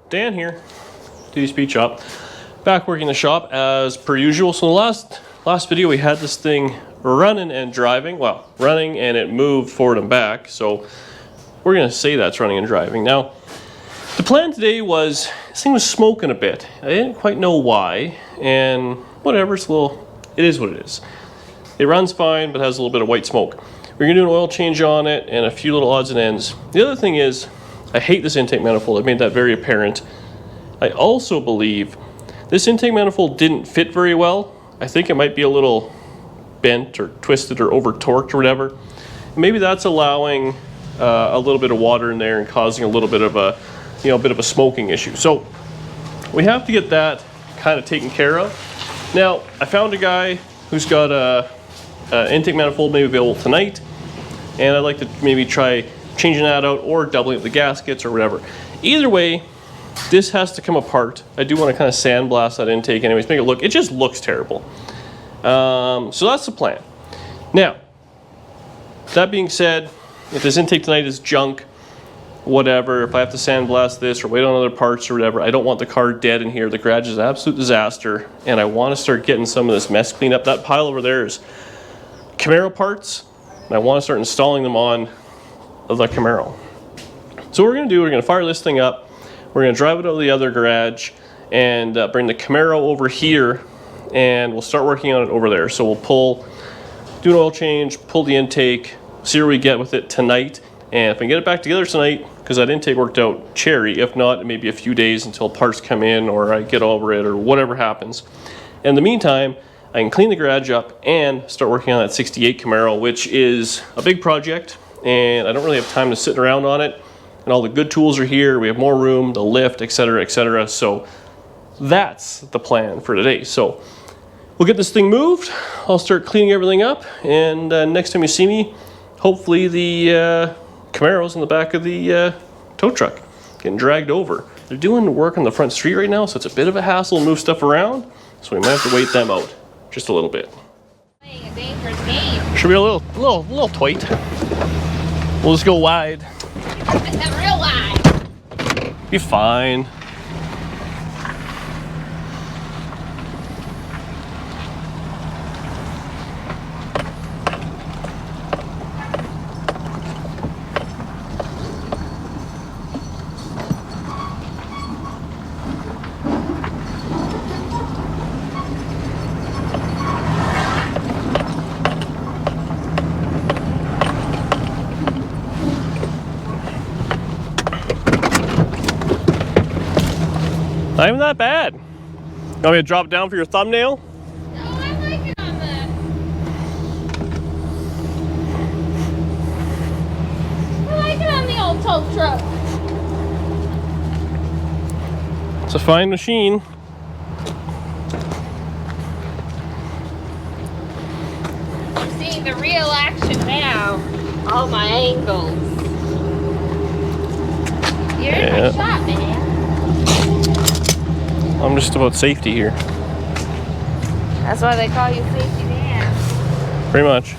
Dan here, TD Speed Shop. Back working the shop as per usual. So in the last video we had this thing running and driving. Well, running and it moved forward and back. So we're gonna say that's running and driving. Now, the plan today was, this thing was smoking a bit. I didn't quite know why, and whatever, it is what it is. It runs fine, but has a little bit of white smoke. We're gonna do an oil change on it and a few little odds and ends. The other thing is, I hate this intake manifold. I've made that very apparent. I also believe this intake manifold didn't fit very well. I think it might be a little bent or twisted or over torqued or whatever. Maybe that's allowing a little bit of water in there and causing a little bit of a, bit of a smoking issue. So we have to get that kind of taken care of. Now, I found a guy who's got a intake manifold maybe available tonight, and I'd like to maybe try changing that out or doubling up the gaskets or whatever. Either way, this has to come apart. I do want to kind of sandblast that intake anyways, make it just looks terrible. So that's the plan. Now, that being said, if this intake tonight is junk, whatever, if I have to sandblast this or wait on other parts or whatever, I don't want the car dead in here. The garage is an absolute disaster, and I want to start getting some of this mess cleaned up. That pile over there is Camaro parts, and I want to start installing them on the Camaro. So what we're going to do, we're going to fire this thing up, we're going to drive it over to the other garage and bring the Camaro over here, and we'll start working on it over there. So we'll do an oil change, pull the intake, see where we get with it tonight, and if I can get it back together tonight, because that intake worked out cherry. If not, it may be a few days until parts come in or I get over it or whatever happens. In the meantime, I can clean the garage up and start working on that 68 Camaro, which is a big project, and I don't really have time to sit around on it. And all the good tools are here. We have more room, the lift, etc., etc. So that's the plan for today. So we'll get this thing moved. I'll start cleaning everything up, and next time you see me, hopefully the Camaro's in the back of the tow truck getting dragged over. They're doing work on the front street right now, so it's a bit of a hassle to move stuff around. So we might have to wait them out just a little bit. Playing a dangerous game. Should be a little tight. We'll just go wide. Real wide. Be fine. Not even that bad. You want me to drop it down for your thumbnail? No, I like it on the old tow truck. It's a fine machine. I'm seeing the real action now. All my angles. You're in my shot, man. I'm just about safety here. That's why they call you Safety Dan. Pretty much.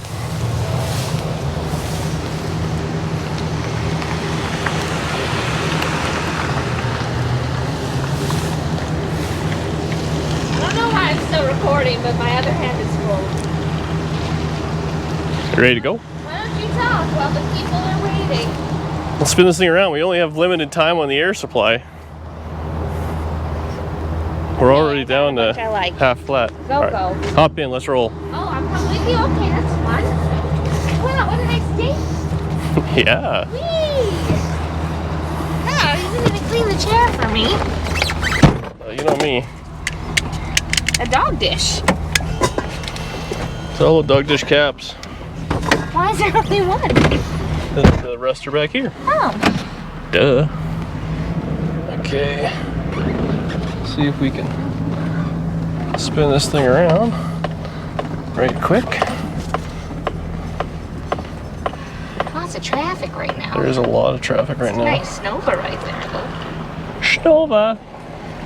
I don't know why I'm still recording, but my other hand is full. You ready to go? Why don't you talk while the people are waiting? Let's spin this thing around. We only have limited time on the air supply. We're already down to half flat. Go. Hop in, let's roll. Oh, I'm completely okay. That's fun. Wow, what a nice day. Yeah. Whee! Oh, he's even gonna clean the chair for me. You know me. A dog dish. It's all dog dish caps. Why is there only one? The rest are back here. Oh. Duh. Okay. See if we can spin this thing around right quick. Lots of traffic right now. There is a lot of traffic right now. Nice Snova right there, though. Snova.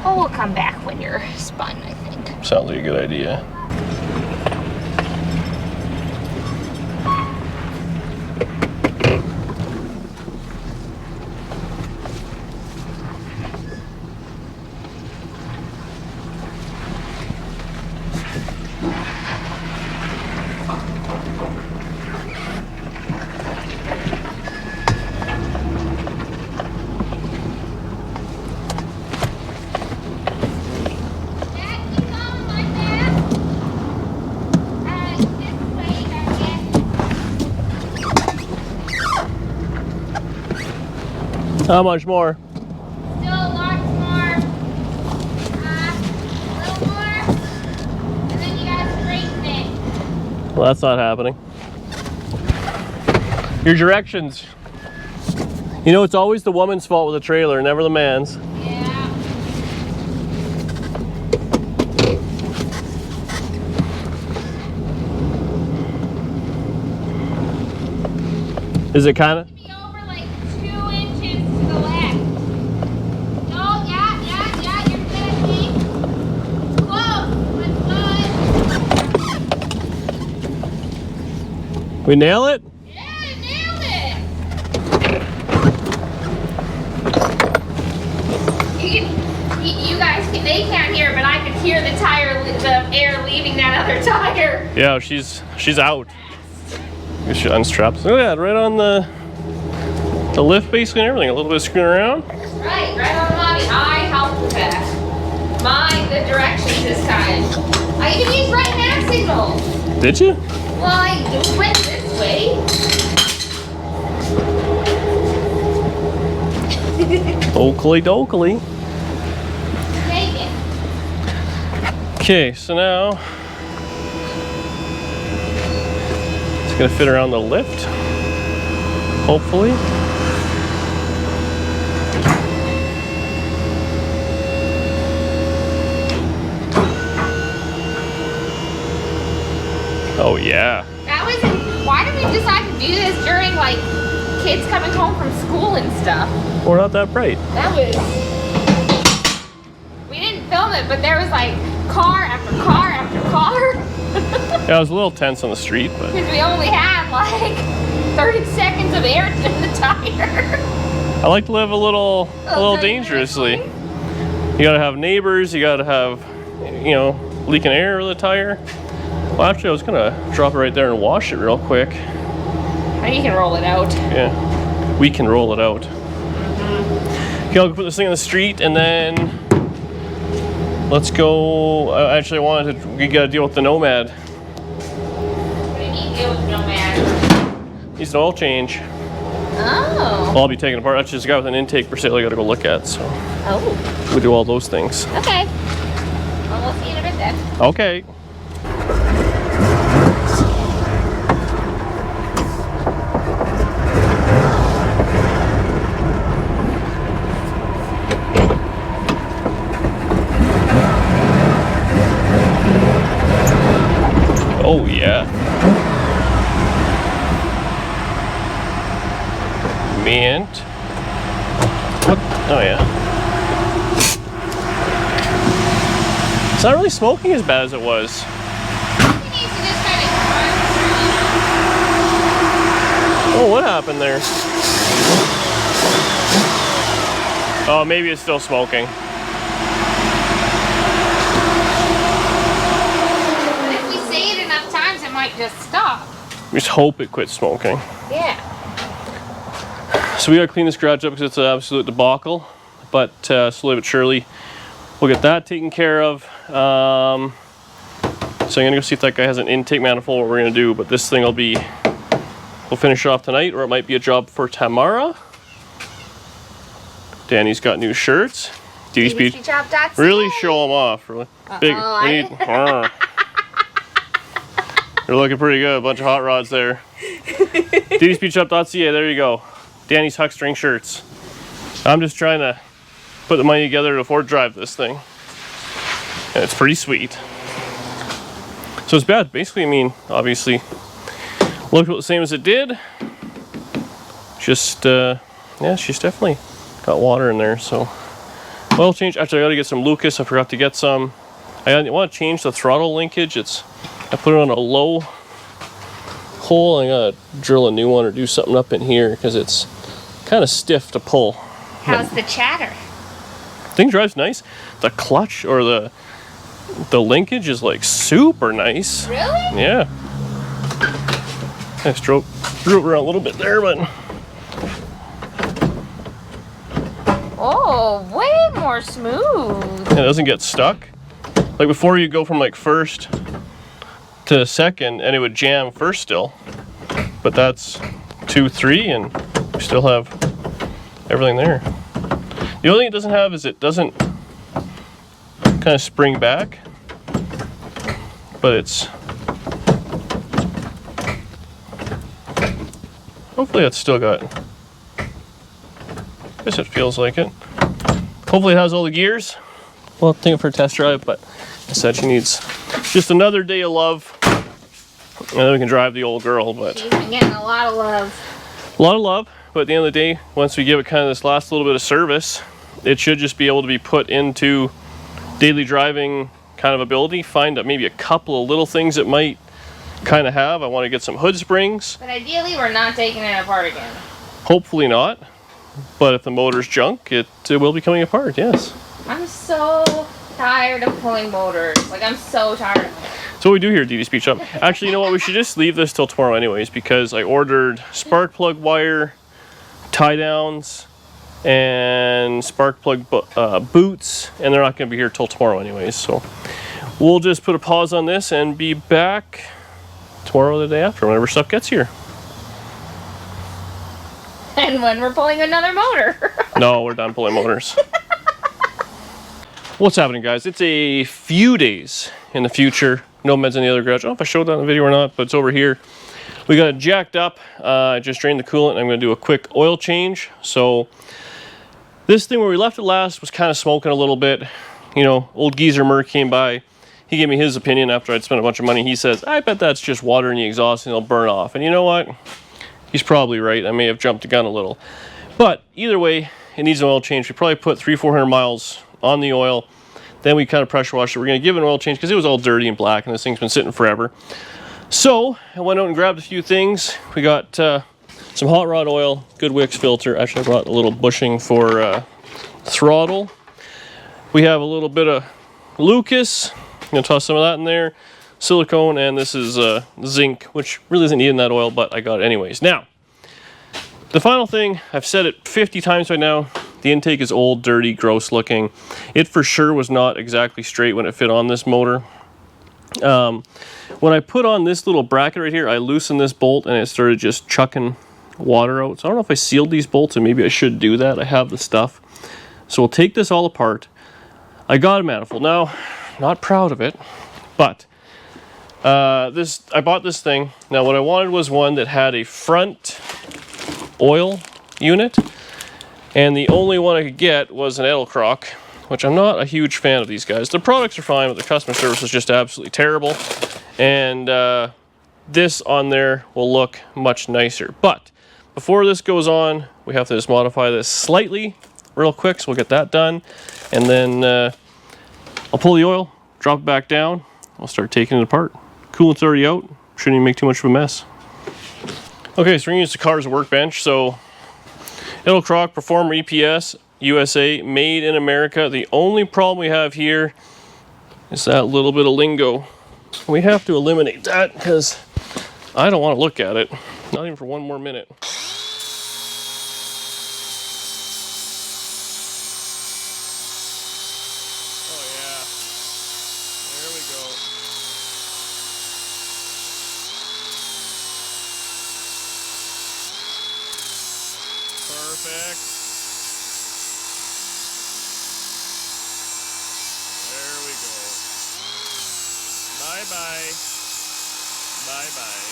Oh, we'll come back when you're spun, I think. Sounds like a good idea. How much more? Still lots more. A little more. And then you gotta straighten it. Well, that's not happening. Your directions. You know, it's always the woman's fault with a trailer, never the man's. Yeah. Is it kind of? Be over like 2 inches to the left. No, yeah, you're good, Pete. Close, but good. We nail it? Yeah, nailed it. You guys, they can't hear, but I could hear the air leaving that other tire. Yeah, she's out. She unstraps. Look at that, right on the lift basically and everything. A little bit of screwing around. Right on the body. I helped with that. Mind the directions this time. I even used right hand signals. Did you? Well, I went this way. Oakley dokley. Take it. Okay, so now it's gonna fit around the lift, hopefully. Oh yeah. That was. Why did we decide to do this during like kids coming home from school and stuff? We're not that bright. That was. We didn't film it, but there was like car after car after car. Yeah, I was a little tense on the street, but Because we only had like 30 seconds of air in the tire. I like to live a little dangerously. You gotta have neighbors, you gotta have, you know, leaking air in the tire. Well, actually, I was gonna drop it right there and wash it real quick. Oh, you can roll it out. Yeah, we can roll it out. Okay, I'll put this thing on the street and then let's go. Actually, we gotta deal with the Nomad. What do you mean deal with Nomad? Needs an oil change. Oh. I'll be taking apart. Actually, there's a guy with an intake for sale I gotta go look at, so Oh. we do all those things. Okay. Well, we'll see you in a bit then. Okay. Oh yeah. Mint. What? Oh yeah. It's not really smoking as bad as it was. He needs to just kind of run Oh, what happened there? Oh, maybe it's still smoking. through. But if we say it enough times, it might just stop. Just hope it quits smoking. Yeah. So we gotta clean this garage up because it's an absolute debacle. But slowly but surely, we'll get that taken care of. So I'm gonna go see if that guy has an intake manifold, what we're gonna do. But this thing we'll finish it off tonight, or it might be a job for tomorrow. Danny's got new shirts. Really show them off. Really big. They're looking pretty good. A bunch of hot rods there. DDSpeedshop.ca. There you go. Danny's huckstering shirts. I'm just trying to put the money together to afford to drive this thing, and it's pretty sweet. So it's bad. Basically, I mean, obviously, looked the same as it did. Just yeah, she's definitely got water in there. So oil change. Actually, I got to get some Lucas. I forgot to get some. I want to change the throttle linkage. I put it on a low hole. I gotta drill a new one or do something up in here because it's kind of stiff to pull. How's the chatter? Thing drives nice. The clutch or the linkage is like super nice. Really? Yeah. I just drove around a little bit there, but Oh, way more smooth. it doesn't get stuck. Like before, you go from like first to second, and it would jam first still. But that's 2, 3, and we still have everything there. The only thing it doesn't have is it doesn't kind of spring back, but it's, hopefully it's still got, I guess it feels like it. Hopefully it has all the gears. Well, take it for a test drive, but I said she needs just another day of love, and then we can drive the old girl. But She's been getting a lot of love. A lot of love, but at the end of the day, once we give it kind of this last little bit of service, it should just be able to be put into daily driving kind of ability. Find maybe a couple of little things it might kind of have. I want to get some hood springs. But ideally, we're not taking it apart again. Hopefully not. But if the motor's junk, it will be coming apart, yes. I'm so tired of pulling motors. Like, I'm so tired of it. So what we do here at DD Speed Shop. Actually, you know what? We should just leave this till tomorrow anyways, because I ordered spark plug wire, tie downs, and spark plug boots, and they're not going to be here till tomorrow anyways. So we'll just put a pause on this and be back tomorrow or the day after, whenever stuff gets here. And when we're pulling another motor. No, we're done pulling motors. What's happening, guys? It's a few days in the future. Nomad's in the other garage. I don't know if I showed that in the video or not, but it's over here. We got it jacked up. I just drained the coolant, and I'm going to do a quick oil change. So this thing where we left it last was kind of smoking a little bit. You know, old geezer Merc came by. He gave me his opinion after I'd spent a bunch of money. He says, I bet that's just water in the exhaust and it'll burn off. And you know what? He's probably right. I may have jumped the gun a little. But either way, it needs an oil change. We probably put 300-400 miles on the oil. Then we kind of pressure washed it. We're going to give it an oil change because it was all dirty and black and this thing's been sitting forever. So I went out and grabbed a few things. We got some hot rod oil, good Wicks filter. Actually, I brought a little bushing for throttle. We have a little bit of Lucas. I'm going to toss some of that in there. Silicone, and this is zinc, which really isn't needed in that oil, but I got it anyways. Now, the final thing, I've said it 50 times right now, the intake is old, dirty, gross looking. It for sure was not exactly straight when it fit on this motor. When I put on this little bracket right here, I loosened this bolt and it started just chucking water out. So I don't know if I sealed these bolts, and maybe I should do that. I have the stuff. So we'll take this all apart. I got a manifold. Now, not proud of it, but I bought this thing. Now what I wanted was one that had a front oil unit, and the only one I could get was an Edelkrock, which I'm not a huge fan of these guys. Their products are fine, but their customer service is just absolutely terrible. And this on there will look much nicer. But before this goes on, we have to just modify this slightly real quick, so we'll get that done. And then I'll pull the oil, drop it back down, I'll start taking it apart. Coolant's already out, shouldn't even make too much of a mess. Okay, so we're gonna use the car as a workbench. So Edelkrock Performer EPS USA, made in America. The only problem we have here is that little bit of lingo. We have to eliminate that because I don't want to look at it, not even for one more minute. Oh yeah, there we go. Perfect. There we go. Bye-bye. Bye-bye.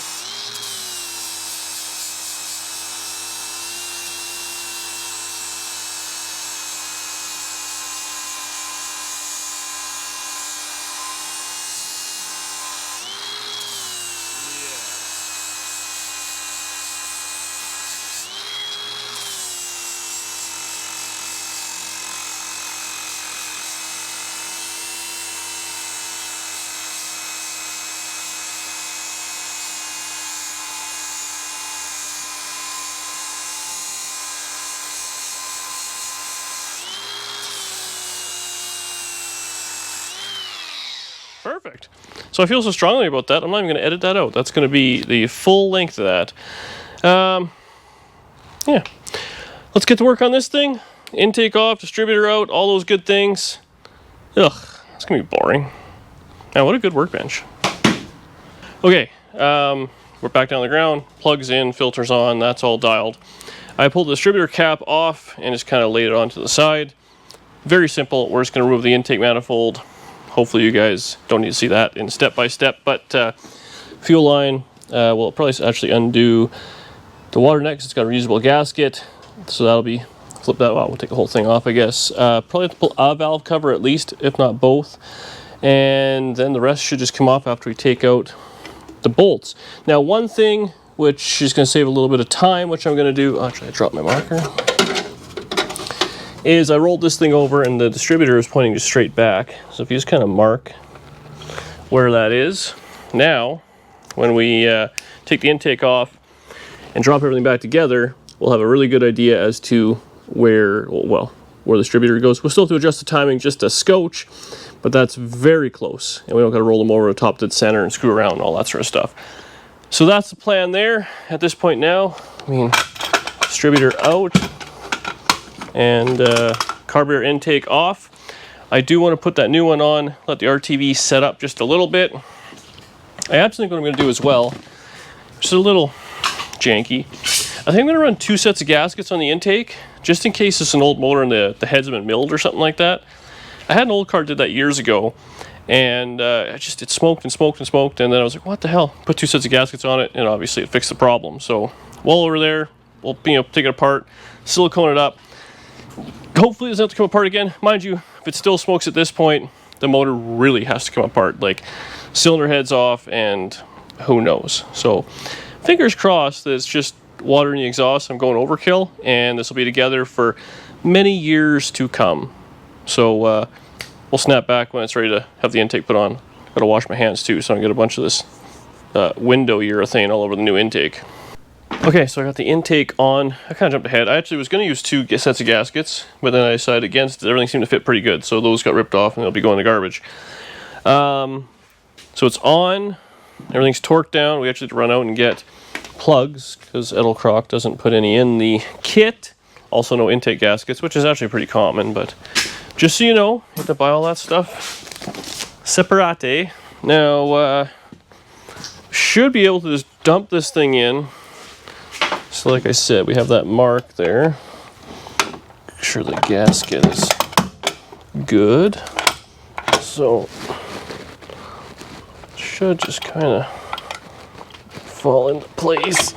Perfect. So I feel so strongly about that, I'm not even going to edit that out. That's going to be the full length of that. Yeah. Let's get to work on this thing. Intake off, distributor out, all those good things. Ugh, it's going to be boring. Now, what a good workbench. Okay, we're back down on the ground. Plugs in, filters on, that's all dialed. I pulled the distributor cap off and just kind of laid it onto the side. Very simple. We're just going to remove the intake manifold. Hopefully you guys don't need to see that in step by step, but fuel line, we'll probably actually undo the water neck. It's got a reusable gasket, so that'll be, flip that, well, we'll take the whole thing off, I guess. Probably have to pull a valve cover at least, if not both, and then the rest should just come off after we take out the bolts. Now, one thing which is going to save a little bit of time, which I'm going to do, actually I dropped my marker, is I rolled this thing over and the distributor is pointing just straight back. So if you just kind of mark where that is. Now, when we take the intake off and drop everything back together, we'll have a really good idea as to where, well, where the distributor goes. We'll still have to adjust the timing just a scotch, but that's very close. And we don't got to roll them over the top to the center and screw around and all that sort of stuff. So that's the plan there. At this point now, I mean, distributor out and carburetor intake off. I do want to put that new one on, let the RTV set up just a little bit. I actually think what I'm going to do as well, just a little janky, I think I'm going to run 2 sets of gaskets on the intake, just in case it's an old motor and the heads have been milled or something like that. I had an old car that did that years ago, and it smoked and smoked and smoked, and then I was like, what the hell? Put 2 sets of gaskets on it, and obviously it fixed the problem. So while over there, we'll take it apart, silicone it up. Hopefully it doesn't have to come apart again. Mind you, if it still smokes at this point, the motor really has to come apart. Like, cylinder heads off, and who knows. So fingers crossed that it's just water in the exhaust. I'm going overkill, and this will be together for many years to come. So we'll snap back when it's ready to have the intake put on. Gotta wash my hands too, so I don't get a bunch of this window urethane all over the new intake. Okay, so I got the intake on. I kind of jumped ahead. I actually was going to use 2 sets of gaskets, but then I decided against it. Everything seemed to fit pretty good, so those got ripped off and they'll be going in the garbage. So it's on. Everything's torqued down. We actually had to run out and get plugs because Edelkrock doesn't put any in the kit. Also no intake gaskets, which is actually pretty common, but just so you know, you have to buy all that stuff separate. Now, should be able to just dump this thing in. So like I said, we have that mark there. Make sure the gasket is good. So, should just kind of fall into place.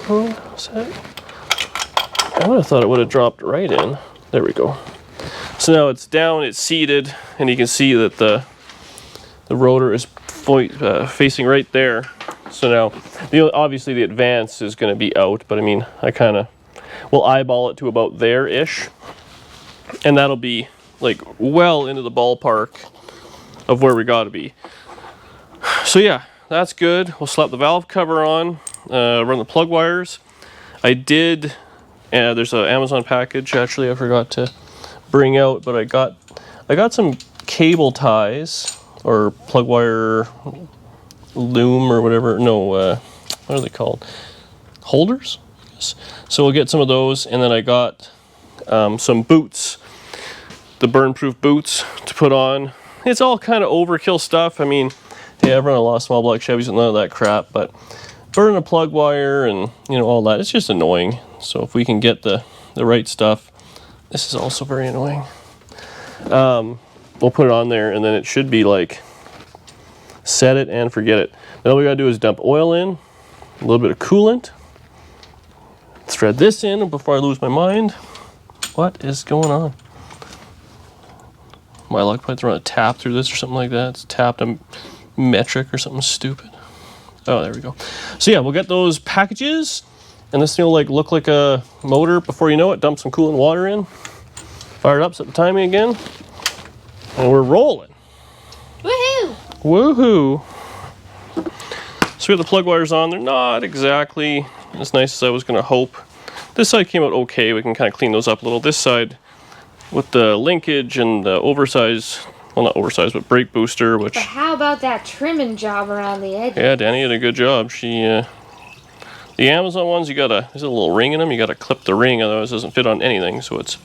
Oh, what's that? I would have thought it would have dropped right in. There we go. So now it's down, it's seated, and you can see that the rotor is facing right there. So now, obviously the advance is going to be out, but I mean, I kind of will eyeball it to about there-ish. And that'll be like well into the ballpark of where we got to be. So yeah, that's good. We'll slap the valve cover on, run the plug wires. I did, there's an Amazon package actually I forgot to bring out, but I got some cable ties or plug wire loom or whatever. No, what are they called? Holders? Yes. So we'll get some of those, and then I got some boots, the burn-proof boots to put on. It's all kind of overkill stuff. I mean, hey, I've run a lot of small block Chevys with none of that crap, but burning a plug wire and, you know, all that, it's just annoying. So if we can get the right stuff, this is also very annoying. We'll put it on there, and then it should be like, set it and forget it. Then all we gotta do is dump oil in, a little bit of coolant, thread this in before I lose my mind. What is going on? My luck might run a tap through this or something like that. It's tapped a metric or something stupid. Oh, there we go. So yeah, we'll get those packages, and this thing will like look like a motor before you know it. Dump some coolant water in, fire it up, set the timing again, and we're rolling. Woohoo! Woohoo! So we have the plug wires on. They're not exactly as nice as I was going to hope. This side came out okay. We can kind of clean those up a little. This side, with the linkage and the oversized, well, not oversized, but brake booster, which... But how about that trimming job around the edge? Yeah, Danny did a good job. She, the Amazon ones, there's a little ring in them. You gotta clip the ring, otherwise it doesn't fit on anything. So it's,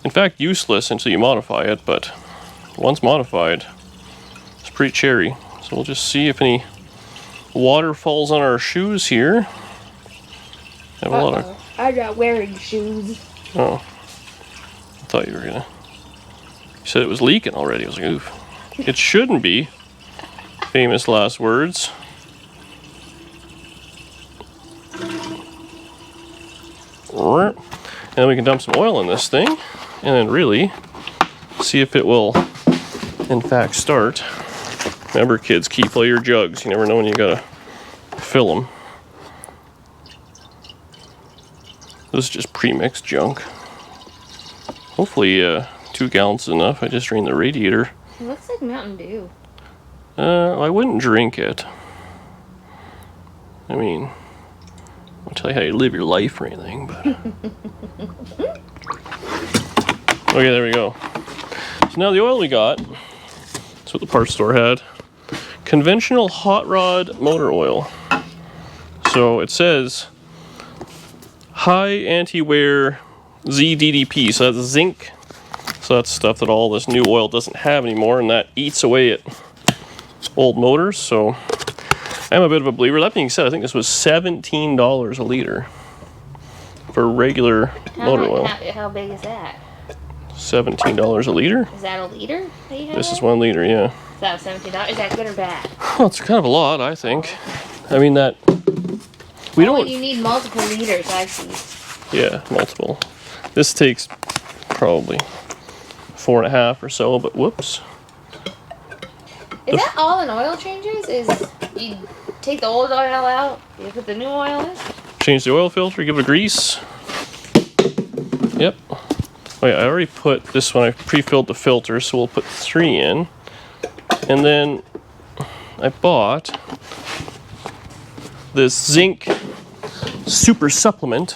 in fact, useless until you modify it, but once modified, it's pretty cherry. So we'll just see if any water falls on our shoes here. I have a lot of... I'm not wearing shoes. Oh. I thought you were gonna... You said it was leaking already. I was like, oof. It shouldn't be. Famous last words. And then we can dump some oil in this thing. And then really see if it will, in fact, start. Remember, kids, keep all your jugs. You never know when you gotta fill them. This is just pre-mixed junk. Hopefully 2 gallons is enough. I just drained the radiator. It looks like Mountain Dew. I wouldn't drink it. I mean, I'll tell you how you live your life or anything, but... Okay, there we go. So now the oil we got, that's what the parts store had. Conventional hot rod motor oil. So it says high anti-wear ZDDP, so that's zinc. So that's stuff that all this new oil doesn't have anymore, and that eats away at old motors. So I'm a bit of a believer. That being said, I think this was $17 a liter for regular motor oil. How big is that? $17 a liter? Is that a liter that you have? This is 1 liter, yeah. Is that $17? Is that good or bad? Well, it's kind of a lot, I think. I mean, that... We don't... You need multiple liters, I see. Yeah, multiple. This takes probably 4.5 or so, but whoops. Is that all in oil changes? Is you take the old oil out, you put the new oil in? Change the oil filter, give it a grease. Yep. Oh yeah, I already put this one, I pre-filled the filter, so we'll put 3 in. And then I bought this zinc super supplement,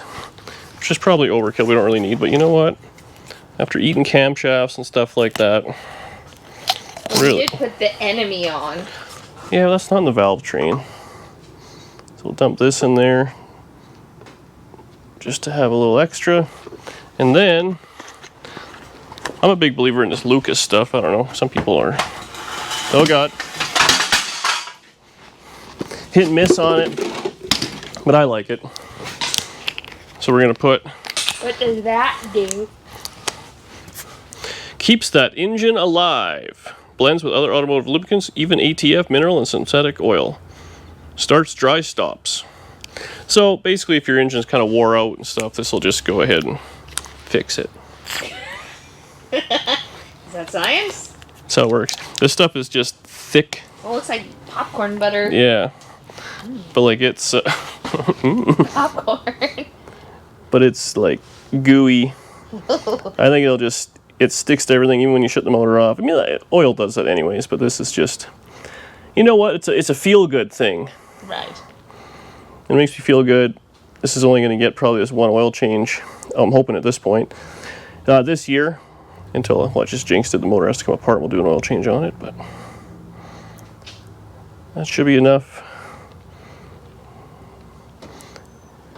which is probably overkill, we don't really need, but you know what? After eating camshafts and stuff like that, really. You did put the enemy on. Yeah, that's not in the valve train. So we'll dump this in there just to have a little extra. And then, I'm a big believer in this Lucas stuff. I don't know, some people are, oh God, hit and miss on it, but I like it. So we're gonna put... What does that do? Keeps that engine alive. Blends with other automotive lubricants, even ATF, mineral, and synthetic oil. Starts dry stops. So basically, if your engine's kind of wore out and stuff, this will just go ahead and fix it. Is that science? That's how it works. This stuff is just thick. Well, it looks like popcorn butter. Yeah. But like it's... Popcorn. But it's like gooey. I think it'll just... It sticks to everything even when you shut the motor off. I mean, oil does that anyways, but this is just... You know what? It's a feel-good thing. Right. It makes me feel good. This is only going to get probably this 1 oil change. I'm hoping at this point. This year, until, well, I just jinxed it, the motor has to come apart, we'll do an oil change on it, but... That should be enough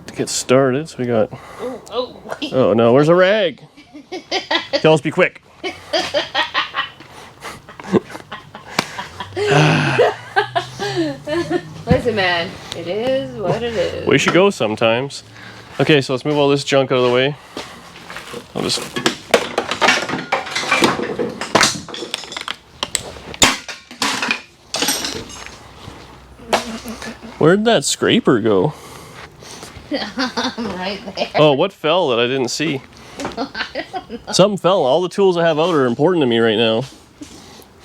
to get started. So we got... Oh no, where's a rag? Tell us, be quick. Listen, man, it is what it is. Way she goes sometimes. Okay, so let's move all this junk out of the way. I'll just... Where'd that scraper go? Right there. Oh, what fell that I didn't see? I don't know. Something fell. All the tools I have out are important to me right now.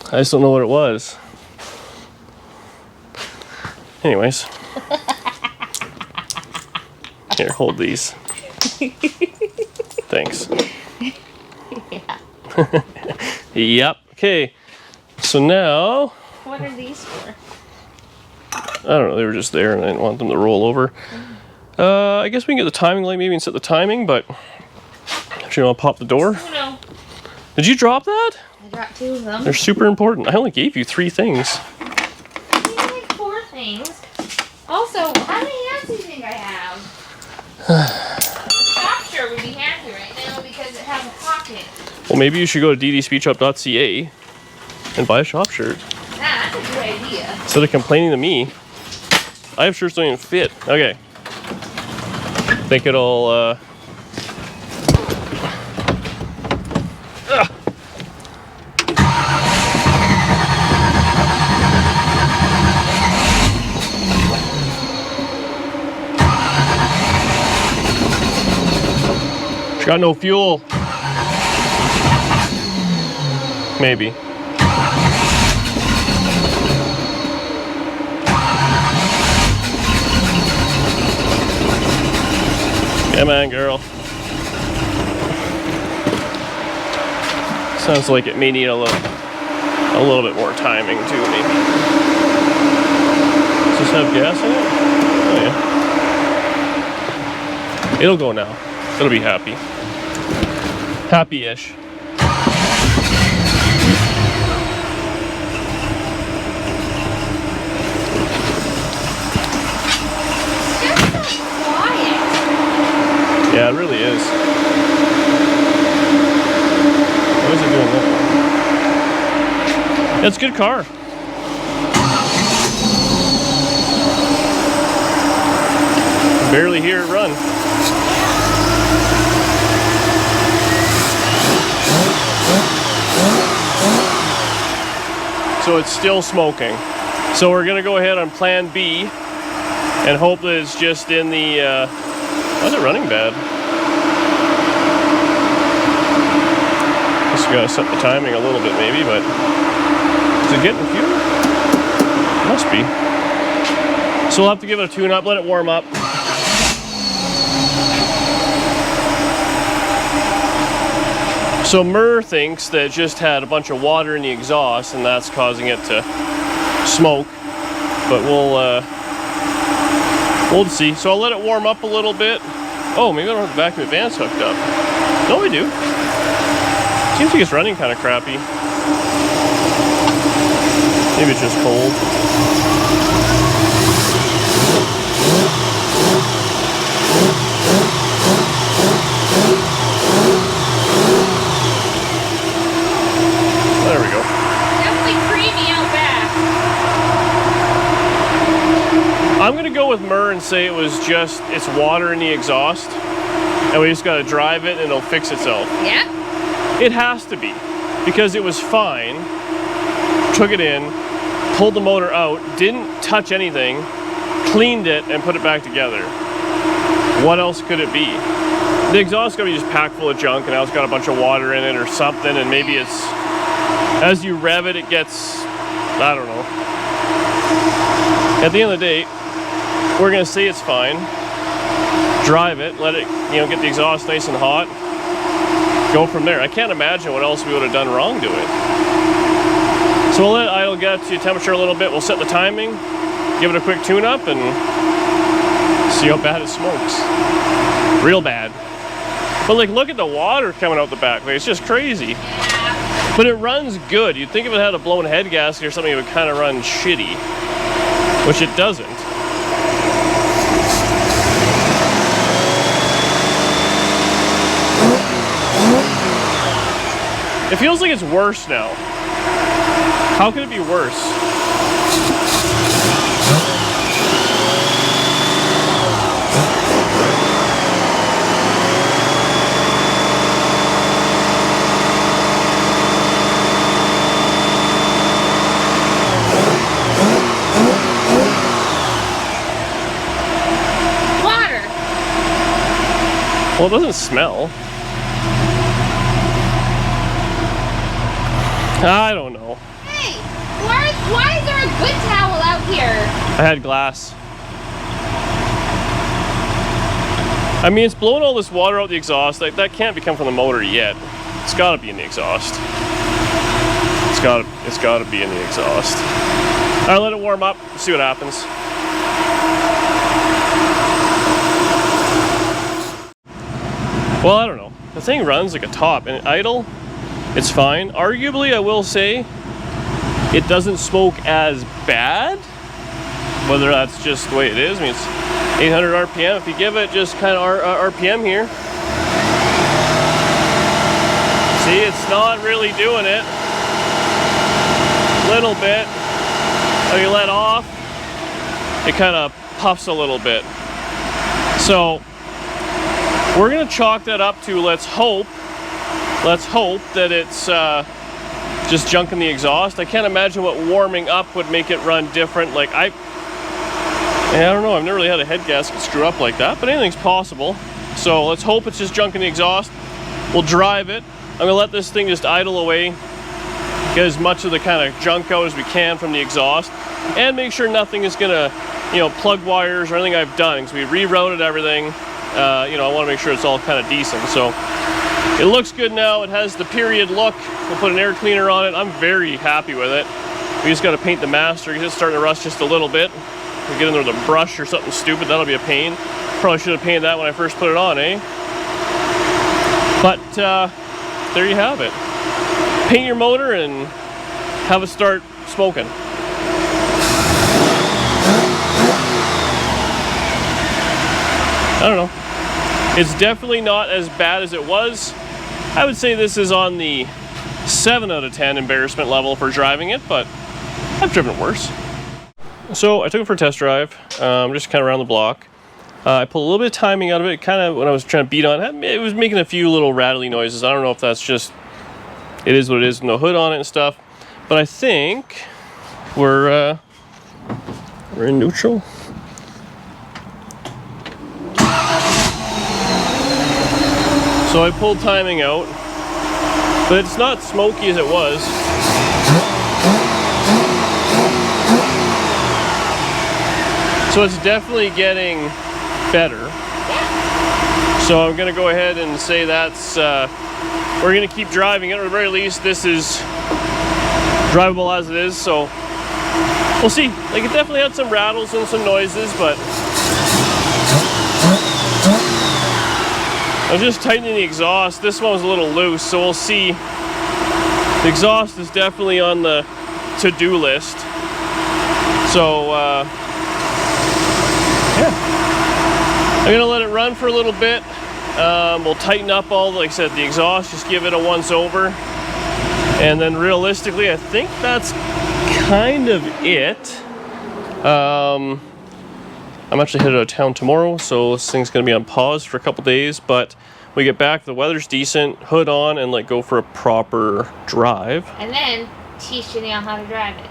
I just don't know what it was. Anyways. Here, hold these. Thanks. Yeah. Yep. Okay. So now... What are these for? I don't know. They were just there and I didn't want them to roll over. I guess we can get the timing light maybe and set the timing, but... Actually, I'll pop the door. Oh no. Did you drop that? I dropped 2 of them. They're super important. I only gave you 3 things. I need like 4 things. Also, how many hands do you think I have? The shop shirt would be handy right now because it has a pocket. Well, maybe you should go to ddspeedshop.ca and buy a shop shirt. That's a good idea. Instead of complaining to me. I have shirts that don't even fit. Okay. think it'll She got no fuel. Maybe. Come on, girl. Sounds like it may need a little bit more timing too, maybe. Does this have gas in it? Oh yeah. It'll go now. It'll be happy. Happy-ish. Yeah, it really is. What is it doing that? It's a good car. Barely hear it run. So it's still smoking. So we're gonna go ahead on plan B and hope that it's just in the why is it running bad? Just gotta set the timing a little bit maybe, but is it getting fuel? Must be. So we'll have to give it a tune up, let it warm up. So Murr thinks that it just had a bunch of water in the exhaust and that's causing it to smoke. But we'll see. So I'll let it warm up a little bit. Oh, maybe I don't have the vacuum advance hooked up. No, we do. Seems like it's running kind of crappy. Maybe it's just cold. There we go. Definitely creamy out back. I'm gonna go with Murr and say it was just, it's water in the exhaust. And we just gotta drive it and it'll fix itself. Yeah? It has to be. Because it was fine. Took it in, pulled the motor out, didn't touch anything, cleaned it, and put it back together. What else could it be? The exhaust is gonna be just packed full of junk and now it's got a bunch of water in it or something, and maybe it's, as you rev it, it gets, I don't know. At the end of the day, we're gonna say it's fine. Drive it, let it, get the exhaust nice and hot. Go from there. I can't imagine what else we would have done wrong to it. So we'll let it idle, get to temperature a little bit. We'll set the timing, give it a quick tune-up, and see how bad it smokes. Real bad. But like, look at the water coming out the back. Like, it's just crazy. But it runs good. You'd think if it had a blown head gasket or something, it would kind of run shitty. Which it doesn't. It feels like it's worse now. How could it be worse? Water. Well, it doesn't smell. I don't know. Hey, why is there a good towel out here? I had glass. I mean, it's blowing all this water out the exhaust. Like, that can't be coming from the motor yet. It's got to be in the exhaust. It's got to be in the exhaust. All right, let it warm up. See what happens. Well, I don't know. The thing runs like a top, and idle, it's fine. Arguably, I will say, it doesn't smoke as bad. Whether that's just the way it is. I mean, it's 800 RPM. If you give it just kind of RPM here. See, it's not really doing it. Little bit. When you let off, it kind of puffs a little bit. So, we're gonna chalk that up to let's hope that it's just junk in the exhaust. I can't imagine what warming up would make it run different. Like I don't know, I've never really had a head gasket screw up like that, but anything's possible. So let's hope it's just junk in the exhaust. We'll drive it. I'm gonna let this thing just idle away, get as much of the kind of junk out as we can from the exhaust, and make sure nothing is gonna, you know, plug wires or anything I've done, because we rerouted everything. You know, I want to make sure it's all kind of decent. So it looks good now. It has the period look. We'll put an air cleaner on it. I'm very happy with it. We just got to paint the master because it's starting to rust just a little bit. We get in there with a brush or something stupid, that'll be a pain. Probably should have painted that when I first put it on, eh? But there you have it. Paint your motor and have it start smoking. I don't know. It's definitely not as bad as it was. I would say this is on the 7 out of 10 embarrassment level for driving it, but I've driven worse. So I took it for a test drive, just kind of around the block. I pulled a little bit of timing out of it, kind of when I was trying to beat on it. It was making a few little rattly noises. I don't know if that's just, it is what it is, no hood on it and stuff. But I think we're in neutral. So I pulled timing out, but it's not smoky as it was. So it's definitely getting better. So I'm gonna go ahead and say that's, we're gonna keep driving it, or at the very least this is drivable as it is, so we'll see. Like, it definitely had some rattles and some noises, but I'm just tightening the exhaust. This one was a little loose, so we'll see. The exhaust is definitely on the to-do list. So, yeah. I'm gonna let it run for a little bit. We'll tighten up all, like I said, the exhaust, just give it a once over. And then realistically, I think that's kind of it. I'm actually headed out of town tomorrow, so this thing's gonna be on pause for a couple days, but we get back, the weather's decent, hood on, and like go for a proper drive. And then teach Janelle how to drive it.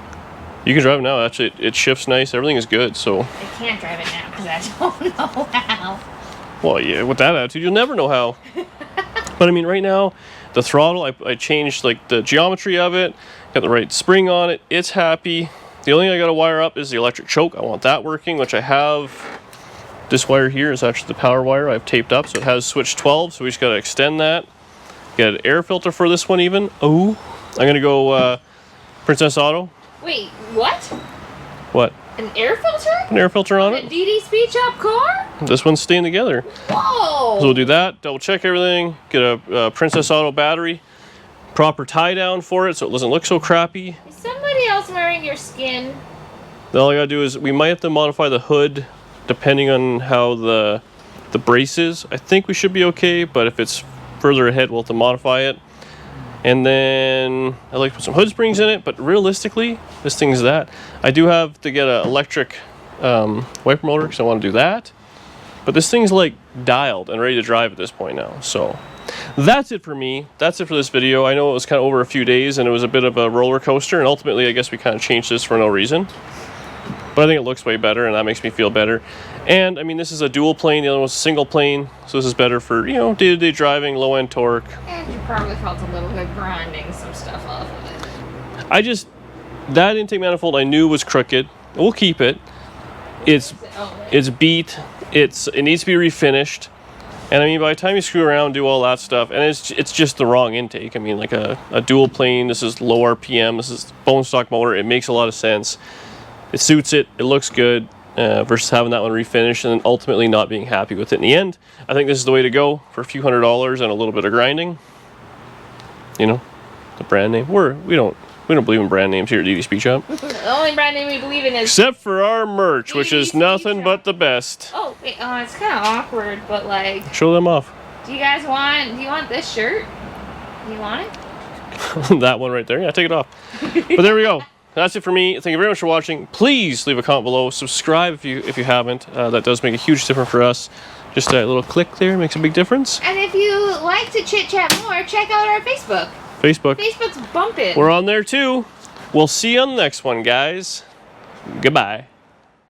You can drive it now, actually. It shifts nice, everything is good, so. I can't drive it now because I don't know how. Well, yeah, with that attitude, you'll never know how. But I mean, right now, the throttle, I changed like the geometry of it, got the right spring on it, it's happy. The only thing I gotta wire up is the electric choke. I want that working, which I have. This wire here is actually the power wire I've taped up, so it has switch 12, so we just gotta extend that. Get an air filter for this one even. Oh, I'm gonna go Princess Auto. Wait, what? What? An air filter? An air filter on A it. DD Speed Shop car? This one's staying together. Whoa! So we'll do that, double check everything, get a Princess Auto battery, proper tie down for it so it doesn't look so crappy. Is somebody else wearing your skin? Then all I gotta do is, we might have to modify the hood depending on how the brace is. I think we should be okay, but if it's further ahead, we'll have to modify it. And then I like to put some hood springs in it, but realistically, this thing's that. I do have to get an electric wiper motor because I want to do that. But this thing's like dialed and ready to drive at this point now. So that's it for me. That's it for this video. I know it was kind of over a few days and it was a bit of a roller coaster, and ultimately I guess we kind of changed this for no reason. But I think it looks way better and that makes me feel better. And I mean, this is a dual plane, the other one's a single plane, so this is better for, you know, day-to-day driving, low-end torque. And you probably felt a little bit grinding some stuff off of it. That intake manifold I knew was crooked. We'll keep it. It's beat. It needs to be refinished. And I mean, by the time you screw around, do all that stuff, and it's just the wrong intake. I mean, like a dual plane, this is low RPM, this is bone stock motor, it makes a lot of sense. It suits it, it looks good, versus having that one refinished and then ultimately not being happy with it in the end. I think this is the way to go for a few $100s and a little bit of grinding. You know, the brand name. We don't believe in brand names here at DD Speed Shop. The only brand name we believe in is... Except for our merch, which is nothing but the best. Oh, wait, it's kind of awkward, but like... Show them off. Do you want this shirt? Do you want it? That one right there. Yeah, take it off. But there we go. That's it for me. Thank you very much for watching. Please leave a comment below. Subscribe if you haven't. That does make a huge difference for us. Just that little click there makes a big difference. And if you like to chit chat more, check out our Facebook. Facebook's bumping. We're on there too. We'll see you on the next one, guys. Goodbye.